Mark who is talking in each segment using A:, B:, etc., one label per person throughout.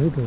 A: এইটো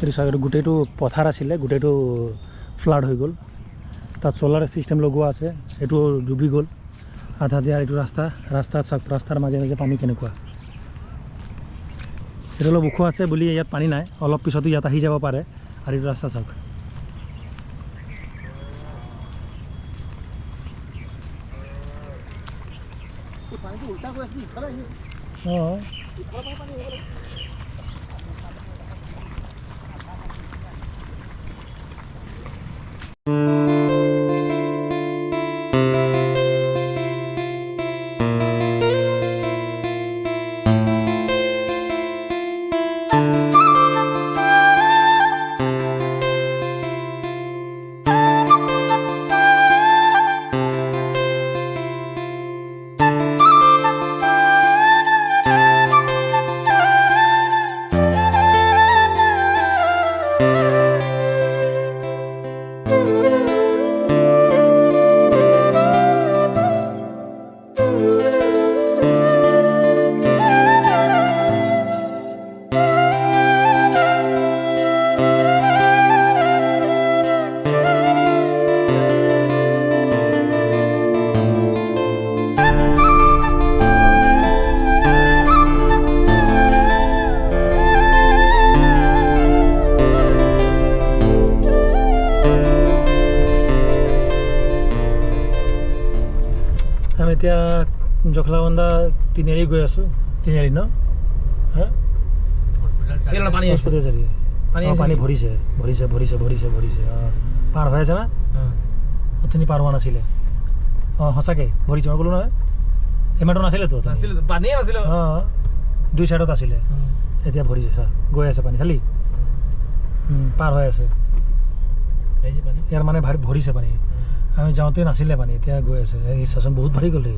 A: এইটো চাগে গোটেইটো পথাৰ আছিলে, গোটেইটো ফ্লাড হৈ গ'ল। তাত চ'লাৰ ছিষ্টেম লগোৱা আছে, এইটো ডুবি গ'ল আধা দিয়া। এইটো ৰাস্তাৰ মাজে মাজে পানী কেনেকুৱা। এইটো অলপ ওখ আছে বুলি ইয়াত পানী নাই, অলপ পিছতো ইয়াত আহি যাব পাৰে। আৰু এইটো ৰাস্তা চাওক। অঁ আমি এতিয়া জখলাবন্ধা তিনিআলি গৈ আছোঁ। তিনিআলি ন পানী ভৰিছে পাৰ হৈ আছে না। অথনি পাৰ হোৱা নাছিলে। অঁ সঁচাকৈ ভৰিছে, মই ক'লোঁ নহয়। ইমানটো নাছিলেতো, পানী নাছিলে। অঁ দুই চাইডত আছিলে, এতিয়া ভৰিছে। চা গৈ আছে পানী, চালি পাৰ হৈ আছে। ইয়াৰ মানে ভৰিছে পানী। আমি যাওঁতে নাছিলে পানী, এতিয়া গৈ আছে। এই ষ্টেচন বহুত ভাৰি গ'ল ৰে।